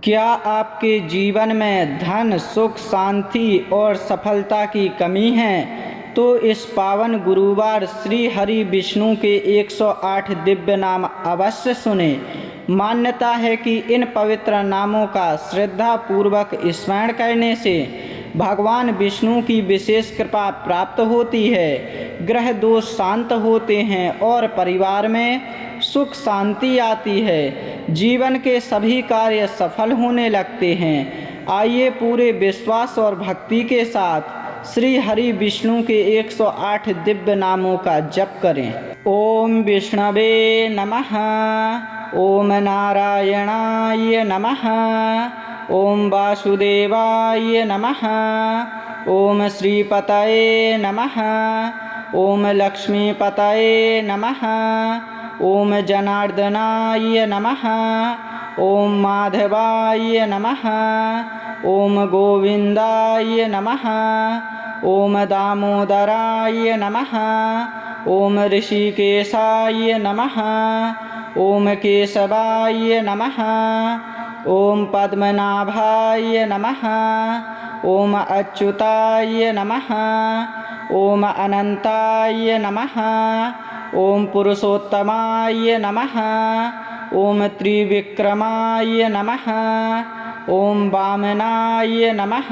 क्या आपके जीवन में धन, सुख, शांति और सफलता की कमी है? तो इस पावन गुरुवार श्री हरि विष्णु के 108 दिव्य नाम अवश्य सुने। मान्यता है कि इन पवित्र नामों का श्रद्धा पूर्वक स्मरण करने से भगवान विष्णु की विशेष कृपा प्राप्त होती है, ग्रह दोष शांत होते हैं और परिवार में सुख शांति आती है, जीवन के सभी कार्य सफल होने लगते हैं। आइए पूरे विश्वास और भक्ति के साथ श्री हरि विष्णु के 108 दिव्य नामों का जप करें। ओम विष्णवे नमः, ओम नारायणाय नमः, ओम वासुदेवाय नमः, ओम श्रीपतये नमः, ओम लक्ष्मीपतये नमः, ओम जनार्दनाय नमः, ओम माधवाय नमः, ओम गोविंदाय नमः, ओम दामोदराय नमः, ओम ऋषिकेशाय नमः, ओम केशवाय नमः, ओम पद्मनाभाय नमः, ओम अच्युताय नमः, ओम अनंताय नमः, ओम पुरुषोत्तमाय नमः, ओम त्रिविक्रमाय नमः, ओम वामनाय नमः,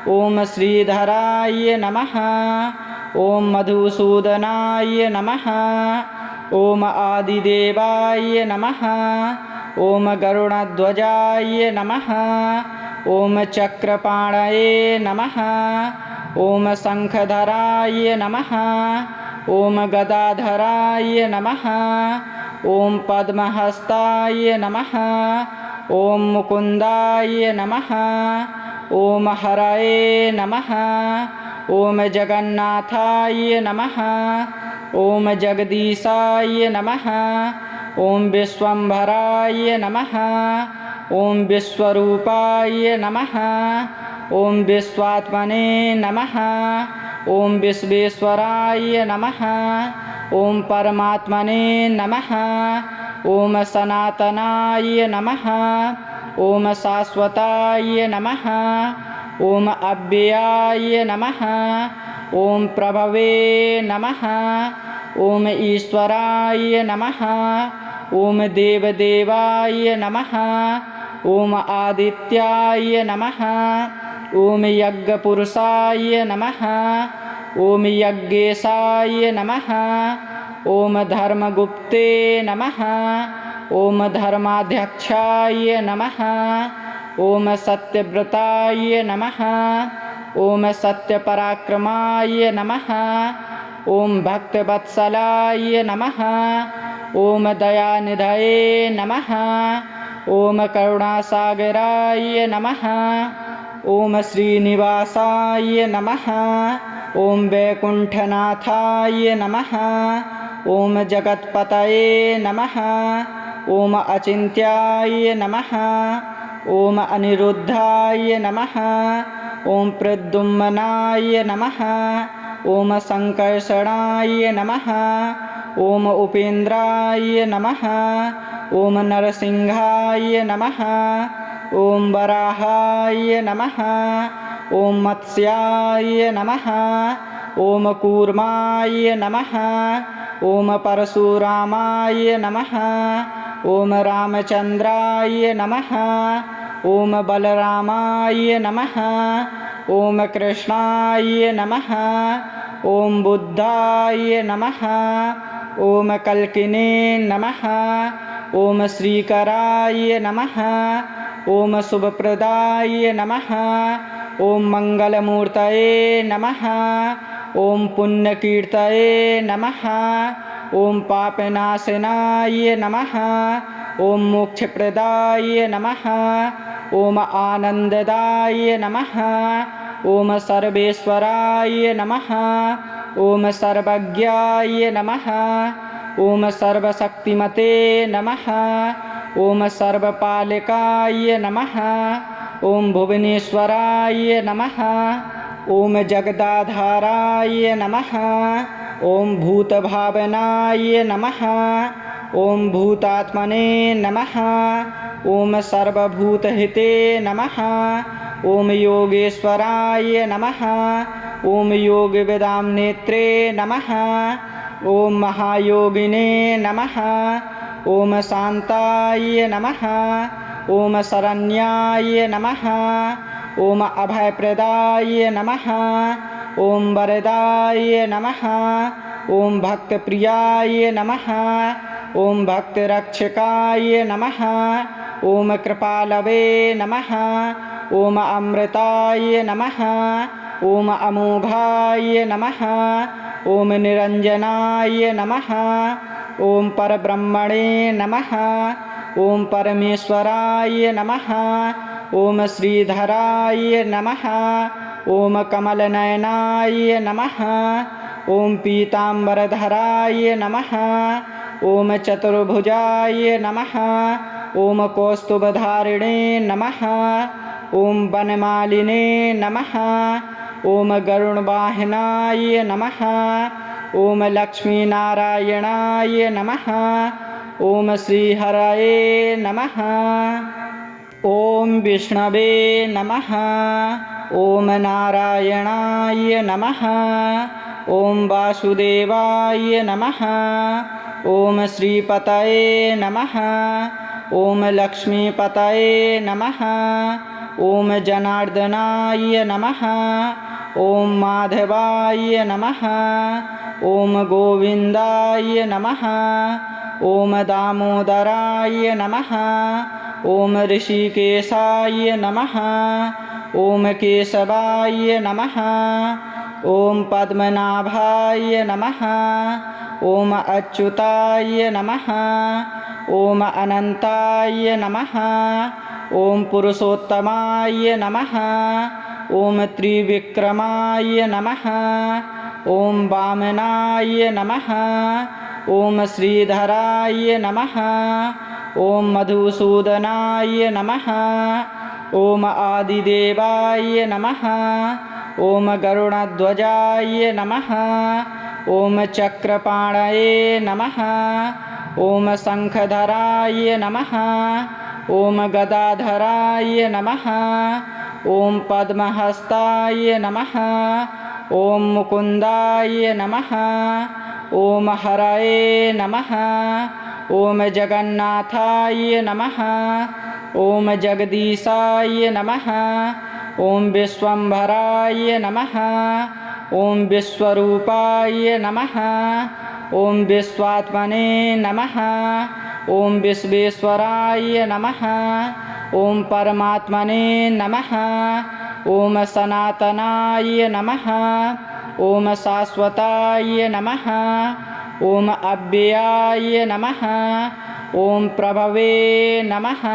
ओम श्रीधराय नमः, ओम मधुसूदनाय नमः, ओम आदिदेवाय नमः, ओम गरुड़ध्वजाय नमः, ओम चक्रपाणये नमः, ओम शंखधराय नमः, ओम गदाधराय नमः, ओम पद्महस्ताय नमः, ओम मुकुंदाय नमः, ओम हरये नमः, ओम जगन्नाथाय नमः, ओम जगदीशाय नमः, ओम विश्वम्भराय नमः, ओम विश्वरूपाय नमः, ओम विश्वात्मने नमः, ओम विश्वेश्वराय नमः, ओम परमात्मने नमः, ओम सनातनाय नमः, ओम शाश्वताय नमः, ओम अव्ययाय नमः, ओम प्रभवे नमः, ओम ईश्वराय नमः, ओम देवदेवाय नमः, ओम आदित्याय नमः, ओम यज्ञपुरुषाय नमः, ओम यज्ञेशाय नमः, ओम धर्मगुप्ते नमः, ओम धर्माध्यक्षाय नमः, ओम सत्यव्रताय नमः, ओम सत्यपराक्रमाय नमः, ओम भक्तवत्सलाय नमः, ओम दयानिधये नमः, ओम करुणासागराय नमः, ओम श्रीनिवासाय नमः, ओम वैकुंठनाथाय नमः, ओम जगत्पतये नमः, ओम अचिन्त्याय नमः, ओम अनिरुद्धाय नमः, ओम प्रद्युम्नाय नमः, ओम संकर्षणाय नमः, ओम उपेन्द्राय नमः, ओम नरसिंहाय नमः, ओम वराहाय नमः, ओम मत्स्याय नमः, ओम कूर्माय नमः, ओम परशुरामाय नमः, ओम रामचंद्राय नमः, ओम बलरामाय नमः, ओम कृष्णाय नमः, ओम बुद्धाय नमः, ओम कल्किने नमः, ओम श्रीकराय नमः, ओम शुभप्रदाय नमः, ओम मंगलमूर्तये नमः, ओम पुण्यकीर्तये नमः, ओम पापनाशनाय नमः, ओम मोक्षप्रदाय नमः, ओम आनंददाय नमः, ओम सर्वेश्वराय नमः, ओम सर्वज्ञाय नमः, ओम सर्वशक्तिमते नमः, ओम सर्वपालिकाय नमः, ओम भुवनेश्वराय नमः, ओम जगदाधाराय नमः, ओम भूतभावनाय नमः, ओम भूतात्मने नमः, ओम सर्वभूतहिते नमः। ओम योगेश्वराय नमः। ओम योगविदां नेत्रे नमः। ओम महायोगिने नमः। ओम शान्ताय नमः। ओम शरण्याय नमः। ओम अभयप्रदाय नमः। ओम वरदाय नमः। ओम भक्तप्रियाय नमः। ओम भक्तरक्षकाय नमः। ओम कृपालवे नमः। ओम अमृताय नमः। ओम अमोघाय नमः। ओम निरंजनाय नमः। ओम परब्रह्मणे नमः। ओम परमेश्वराय नमः। ओम श्रीधराय नमः। ओम कमलनयनाय नमः। ओम पीताम्बरधराय नमः। ओम चतुर्भुजाय नमः। ओम कौस्तुभधारिणे नमः। ओम वनमालिने नमः। ओम गरुड़वाहनाय नमः। ओम लक्ष्मीनारायणाय नमः। ओम श्रीहरये नमः। ओम विष्णवे नमः। ओम नारायणाय नमः। ओम वासुदेवाय नमः। ओम श्रीपतये नमः। ओम लक्ष्मीपतये नमः। ओम जनार्दनाय नमः। ओम माधवाय नमः। ओम गोविंदाय नमः। ओम दामोदराय नमः। ओम ऋषिकेशाय नमः। ओम केशवाय नमः। ओम पद्मनाभाय नमः। ओम अच्युताय नमः। ओम अनंताय नमः। ओम पुरुषोत्तमाय नमः। ओम त्रिविक्रमाय नमः। ओम वामनाय नमः। ओम श्रीधराय नमः। ओम मधुसूदनाय नमः। ओम आदिदेवाय नमः। ओम गरुड़ध्वजाय नमः। ओम चक्रपाणये नमः। ओम शंखधराय नमः। ओम गदाधराय नमः। ओम पद्महस्ताय नमः। ओम मुकुंदाय नमः। ओम हरये नमः। ओम जगन्नाथाय नमः। ओम जगदीशाय नमः। ओम विश्वम्भराय नमः। ओम विश्वरूपाय नमः। ओम विश्वात्मने नमः। ओम विश्वेश्वराय नमः। ओम परमात्मने नमः। ओम सनातनाय नमः। ओम शाश्वताय नमः। ओम अव्ययाय नमः। ओम प्रभवे नमः।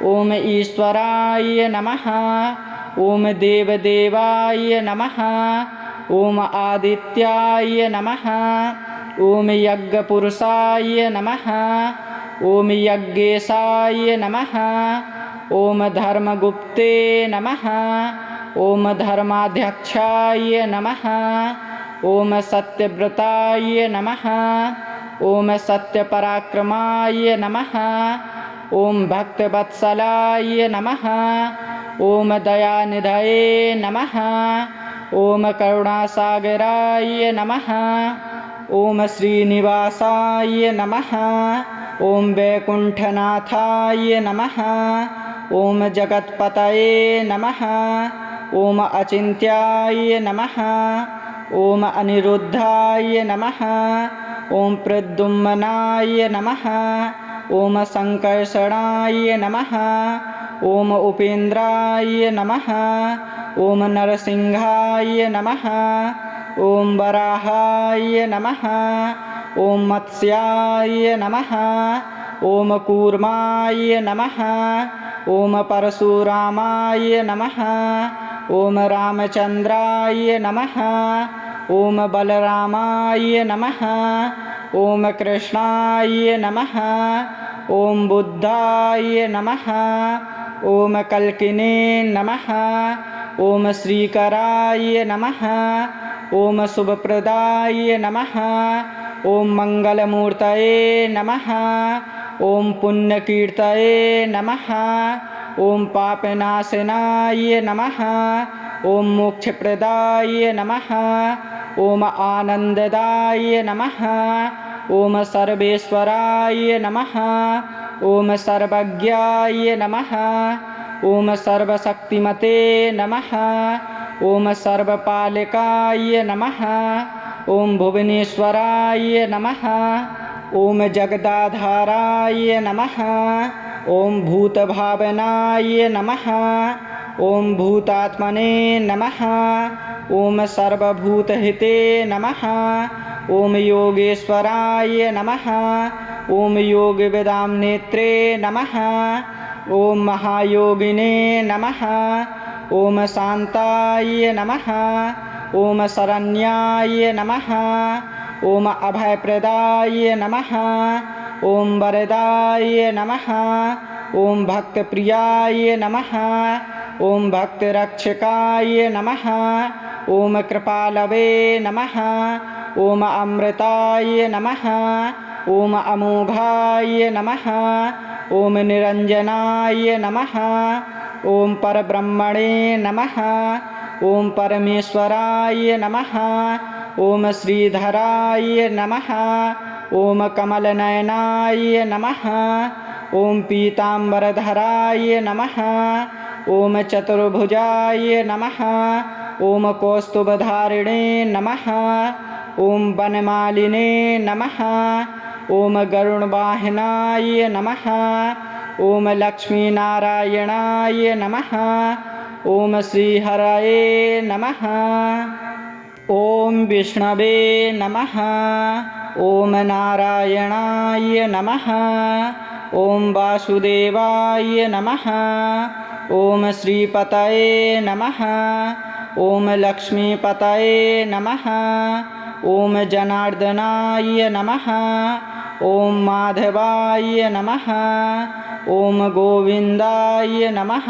ओम ईश्वराय नमः। ओम देवदेवाय नमः। ओम आदित्याय नमः। ओम यज्ञपुरुषाय नमः। ओम यज्ञेशाय नमः। ओम धर्मगुप्ते नमः। ओम धर्माध्यक्षाय नमः। ओम सत्यव्रताय नमः। ओम सत्यपराक्रमाय नमः। ओम भक्तवत्सलाय नमः। ओम दयानिधये नमः। ओम करुणासागराय नमः। ओम श्रीनिवासाय नमः। ओम वैकुंठनाथाय नमः। ओम जगत्पतये नमः। ओम अचिन्त्याय नमः। ओम अनिरुद्धाय नमः। ओम प्रद्युम्नाय नमः। ओम संकर्षणाय नमः। ओम उपेन्द्राय नमः। ओम नरसिंहाय नमः। ओम वराहाय नमः। ओम मत्स्याय नमः। ओम कूर्माय नमः। ओम परशुरामाय नमः। ओम रामचंद्राय नमः। ओम बलरामाय नमः। ओम कृष्णाय नमः। ओम बुद्धाय नमः। ओम कल्किने नमः। ओम श्रीकराय नमः। ओम शुभप्रदाय नमः। ओम मंगलमूर्तये नमः। ॐ पुण्यकीर्तये नमः। ॐ पापनाशनाय नमः। ॐ मोक्षप्रदाय नमः। ॐ आनन्ददाय नमः। ॐ सर्वेश्वराय नमः। ॐ सर्वज्ञाय नमः। ॐ सर्वशक्तिमते नमः। ॐ सर्वपालकाय नमः। ॐ भुवनेश्वराय नमः। ॐ जगदाधाराय नमः। ॐ भूतभावनाय नमः। ॐ भूतात्मने नमः। ॐ सर्वभूतहिते नमः। ॐ योगेश्वराय नमः। ॐ योगविदां नेत्रे नमः। ॐ महायोगिने नमः। ॐ शान्ताय नमः। ॐ शरण्याय नमः। ॐ अभयप्रदाय नमः। ॐ वरदाय नमः। ॐ भक्तप्रियाय नमः। ॐ भक्तरक्षकाय नमः। ॐ कृपालवे नमः। ॐ अमृताय नमः। ॐ अमोघाय नमः। ॐ निरञ्जनाय नमः। ॐ परब्रह्मणे नमः। ॐ परमेश्वराय नमः। ॐ श्रीधराय नमः। ॐ कमलनयनाय नमः। ॐ पीताम्बरधराय नमः। ॐ चतुर्भुजाय नमः। ॐ कौस्तुभधारिणे नमः। ॐ वनमालिने नमः। ॐ गरुडवाहनाय नमः। ॐ लक्ष्मीनारायणाय नमः। ॐ श्रीहरये नमः। ॐ विष्णवे नमः। ॐ नारायणाय नमः। ॐ वासुदेवाय नमः। ॐ श्रीपतये नमः। ॐ लक्ष्मीपतये नमः। ॐ जनार्दनाय नमः। ॐ माधवाय नमः। ॐ गोविन्दाय नमः।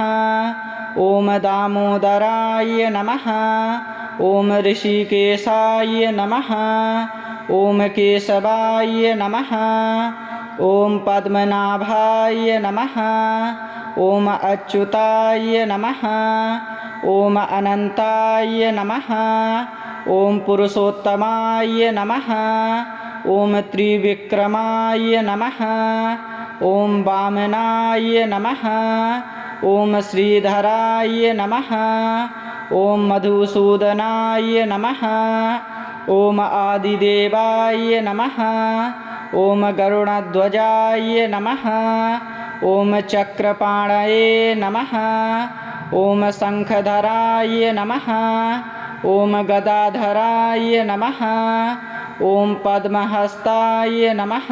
ॐ दामोदराय नमः। ॐ ऋषिकेशाय नमः। ॐ केशवाय नमः। ॐ पद्मनाभाय नमः। ॐ अच्युताय नमः। ॐ अनन्ताय नमः। ॐ पुरुषोत्तमाय नमः। ॐ त्रिविक्रमाय नमः। ॐ वामनाय नमः। ॐ श्रीधराय नमः। ॐ मधुसूदनाय नमः। ॐ आदिदेवाय नमः। ॐ गरुडध्वजाय नमः। ॐ चक्रपाणये नमः। ॐ शङ्खधराय नमः। ॐ गदाधराय नमः। ॐ पद्महस्ताय नमः।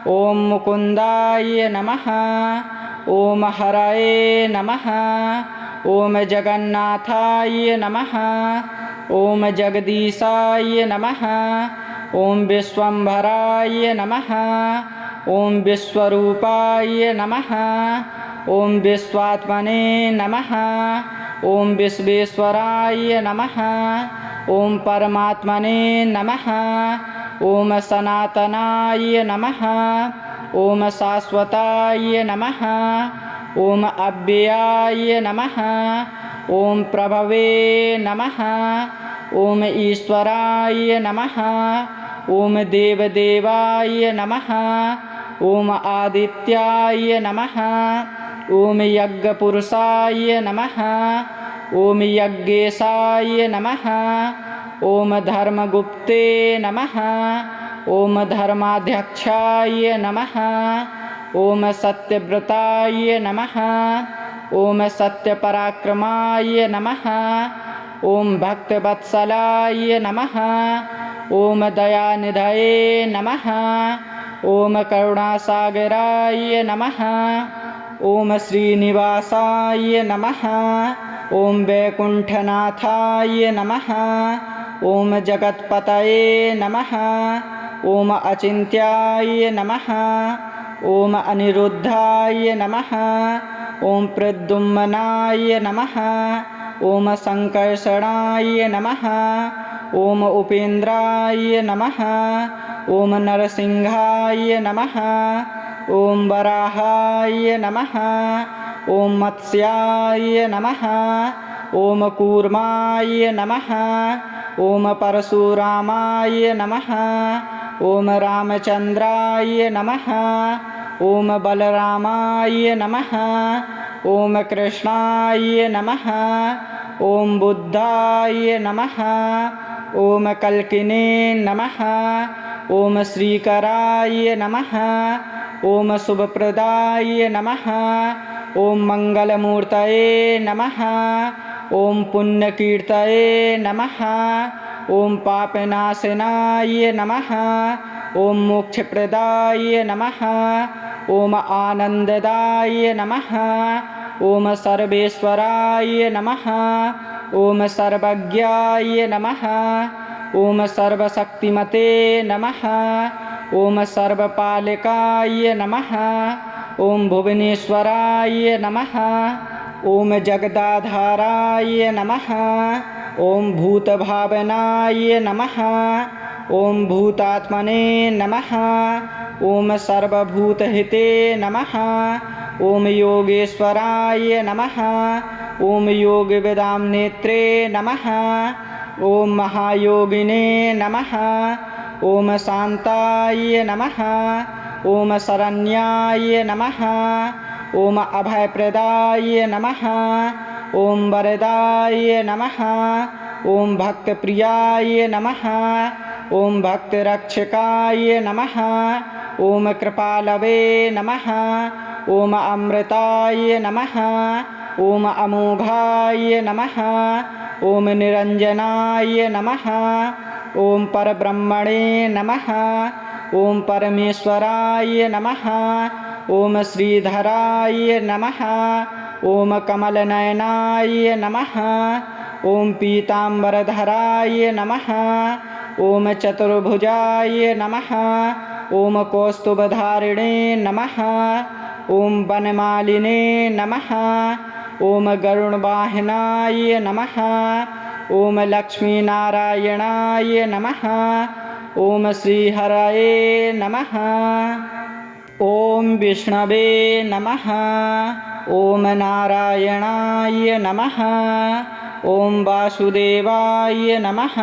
ॐ मुकुन्दाय नमः। ॐ हरये नमः। ॐ जगन्नाथाय नमः। ॐ जगदीशाय नमः। ॐ विश्वम्भराय नमः। ॐ विश्वरूपाय नमः। ॐ विश्वात्मने नमः। ॐ विश्वेश्वराय नमः। ॐ परमात्मने नमः। ॐ सनातनाय नमः। ॐ शाश्वताय नमः। ॐ अव्ययाय नमः। ॐ प्रभवे नमः। ॐ ईश्वराय नमः। ॐ देवदेवाय नमः। ॐ आदित्याय नमः। ॐ यज्ञपुरुषाय नमः। ॐ यज्ञेशाय नमः। ॐ धर्मगुप्ते नमः। ॐ धर्माध्यक्षाय नमः। ॐ सत्यव्रताय नमः। ॐ सत्यपराक्रमाय नमः। ॐ भक्तवत्सलाय नमः। ॐ दयानिधये नमः। ॐ करुणासागराय नमः। ॐ श्रीनिवासाय नमः। ॐ वैकुण्ठनाथाय नमः। ॐ जगत्पतये नमः। ॐ अचिन्त्याय नमः। ॐ अनिरुद्धाय नमः। ॐ प्रद्युम्नाय नमः। ॐ संकर्षणाय नमः। ॐ उपेन्द्राय नमः। ॐ नरसिंहाय नमः। ॐ वराहाय नमः। ॐ मत्स्याय नमः। ॐ कूर्माय नमः। ॐ परशुरामाय नमः। ॐ रामचन्द्राय नमः। ॐ बलरामाय नमः। ॐ कृष्णाय नमः। ॐ बुद्धाय नमः। ॐ कल्किने नमः। ॐ श्रीकराय नमः। ॐ शुभप्रदाय नमः। ॐ मङ्गलमूर्तये नमः। ॐ पुण्यकीर्तये नमः। ॐ पापनाशनाय नमः। ॐ मोक्षप्रदाय नमः। ॐ आनन्ददाय नमः। ॐ सर्वेश्वराय नमः। ॐ सर्वज्ञाय नमः। ॐ सर्वशक्तिमते नमः। ॐ सर्वपालकाय नमः। ॐ भुवनेश्वराय नमः। ॐ जगदाधाराय नमः। ॐ भूतभावनाय नमः। ॐ भूतात्मने नमः। ॐ सर्वभूतहिते नमः। ॐ योगेश्वराय नमः। ॐ योगविदां नेत्रे नमः। ॐ महायोगिने नमः। ॐ शान्ताय नमः। ॐ शरण्याय नमः। ॐ अभयप्रदाय नमः। ॐ वरदाय नमः। ॐ भक्तप्रियाय नमः। ॐ भक्तरक्षकाय नमः। ॐ कृपालवे नमः। ॐ अमृताय नमः। ॐ अमोघाय नमः। ॐ निरञ्जनाय नमः। ॐ परब्रह्मणे नमः। ॐ परमेश्वराय नमः। ॐ श्रीधराय नमः। ॐ कमलनयनाय नमः। ॐ पीताम्बरधराय नमः। ॐ चतुर्भुजाय नमः। ॐ कौस्तुभधारिणे नमः। ॐ वनमालिने नमः। ॐ गरुडवाहनाय नमः। ॐ लक्ष्मीनारायणाय नमः। ॐ श्रीहरये नमः। ॐ विष्णवे नमः। ॐ नारायणाय नमः। ॐ वासुदेवाय नमः।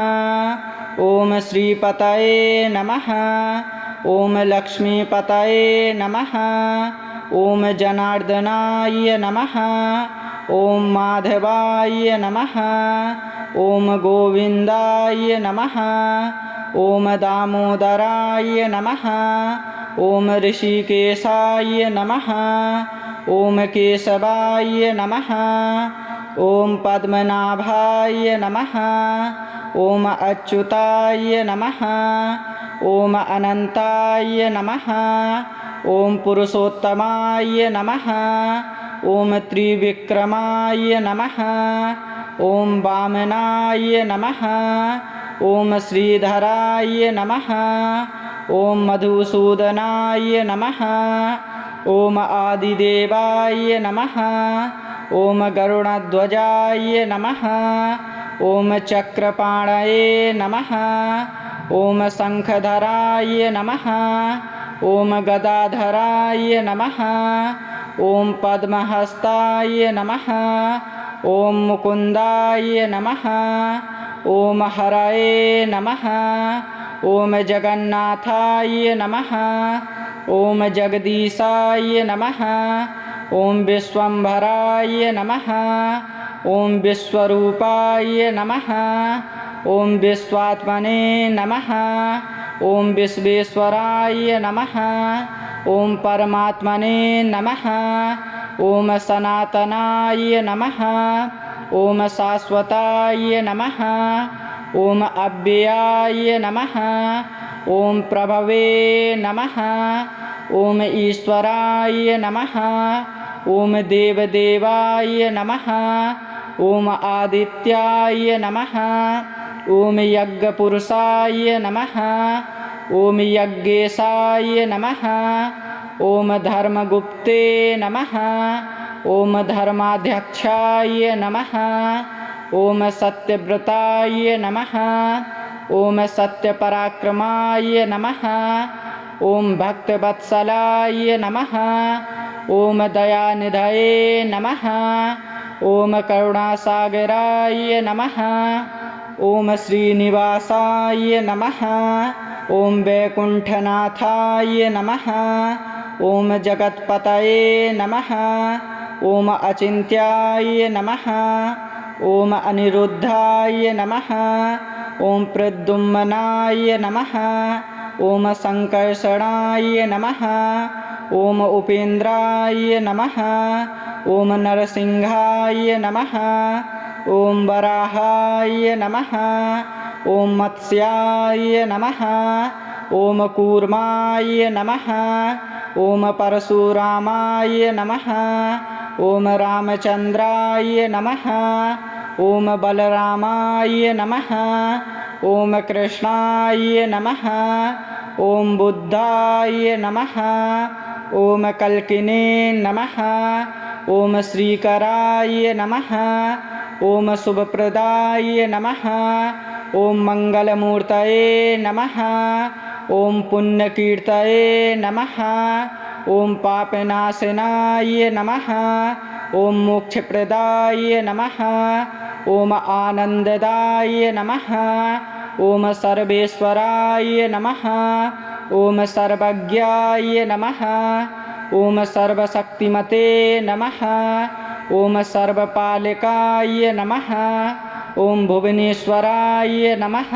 ॐ श्रीपतये नमः। ॐ लक्ष्मीपतये नमः। ॐ जनार्दनाय नमः। ॐ माधवाय नमः। ॐ गोविन्दाय नमः। ॐ दामोदराय नमः। ॐ ऋषिकेशाय नमः। ॐ केशवाय नमः। ॐ पद्मनाभाय नमः। ॐ अच्युताय नमः। ॐ अनन्ताय नमः। ॐ पुरुषोत्तमाय नमः। ॐ त्रिविक्रमाय नमः। ॐ वामनाय नमः। ॐ श्रीधराय नमः। ॐ मधुसूदनाय नमः। ॐ आदिदेवाय नमः। ॐ गरुडध्वजाय नमः। ॐ चक्रपाणये नमः। ॐ शङ्खधराय नमः। ॐ गदाधराय नमः। ॐ पद्महस्ताय नमः। ॐ मुकुन्दाय नमः। ॐ हरये नमः। ॐ जगन्नाथाय नमः। ॐ जगदीशाय नमः। ॐ विश्वम्भराय नमः। ॐ विश्वरूपाय नमः। ॐ विश्वात्मने नमः। ॐ विश्वेश्वराय नमः। ॐ परमात्मने नमः। ॐ सनातनाय नमः। ॐ शाश्वताय नमः। ॐ अव्ययाय नमः। ॐ प्रभवे नमः। ॐ ईश्वराय नमः। ॐ देवदेवाय नमः। ॐ आदित्याय नमः। ॐ यज्ञपुरुषाय नमः। ॐ यज्ञेशाय नमः। ॐ धर्मगुप्ते नमः। ॐ धर्माध्यक्षाय नमः। ॐ सत्यव्रताय नमः। ॐ सत्यपराक्रमाय नमः। ॐ भक्तवत्सलाय नमः। ॐ दयानिधये नमः। ॐ करुणासागराय नमः। ॐ श्रीनिवासाय नमः। ॐ वैकुण्ठनाथाय नमः। ॐ जगत्पतये नमः। ॐ अचिन्त्याय नमः। ॐ अनिरुद्धाय नमः। ॐ प्रद्युम्नाय नमः। ॐ संकर्षणाय नमः। ॐ उपेन्द्राय नमः। ॐ नरसिंहाय नमः। ॐ वराहाय नमः। ॐ मत्स्याय नमः। ॐ कूर्माय नमः। ॐ परशुरामाय नमः। ॐ रामचन्द्राय नमः। ॐ बलरामाय नमः। ॐ कृष्णाय नमः। ॐ बुद्धाय नमः। ॐ कल्किने नमः। ॐ श्रीकराय नमः। ॐ शुभप्रदाय नमः। ॐ मङ्गलमूर्तये नमः। ॐ पुण्यकीर्तये नमः। ॐ पापनाशनाय नमः। ॐ मोक्षप्रदाय नमः। ॐ आनन्ददाय नमः। ॐ सर्वेश्वराय नमः। ॐ सर्वज्ञाय नमः। ॐ सर्वशक्तिमते नमः। ॐ सर्वपालकाय नमः। ॐ भुवनेश्वराय नमः।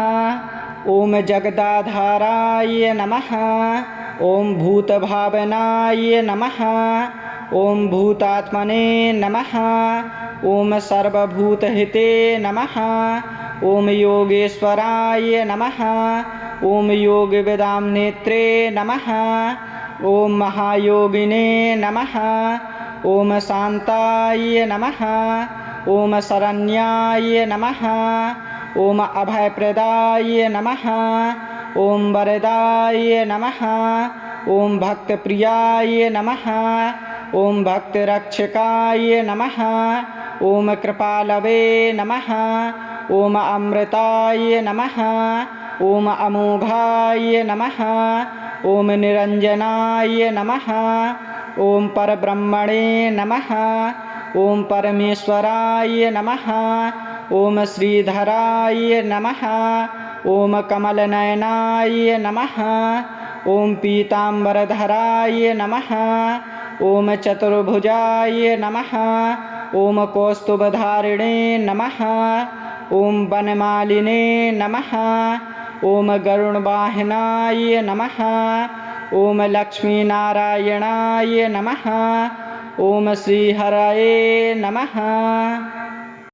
ॐ जगदाधाराय नमः। ॐ भूतभावनाय नमः। ॐ भूतात्मने नमः। ॐ सर्वभूतहिते नमः। ॐ योगेश्वराय नमः। ॐ योगविदां नेत्रे नमः। ॐ महायोगिने नमः। ॐ शान्ताय नमः। ॐ शरण्याय नमः। ॐ अभयप्रदाय नमः। ॐ वरदाय नमः। ॐ भक्तप्रियाय नमः। ॐ भक्तरक्षकाय नमः। ॐ कृपालवे नमः। ॐ अमृताय नमः। ॐ अमोघाय नमः। ॐ निरञ्जनाय नमः। ॐ परब्रह्मणे नमः। ॐ परमेश्वराय नमः। ॐ श्रीधराय नमः। ॐ कमलनयनाय नमः। ॐ पीताम्बरधराय नमः। ॐ चतुर्भुजाय नमः। ॐ कौस्तुभधारिणे नमः। ॐ वनमालिने नमः। ॐ गरुडवाहनाय नमः। ॐ लक्ष्मीनारायणाय नमः। ॐ श्रीहरये नमः।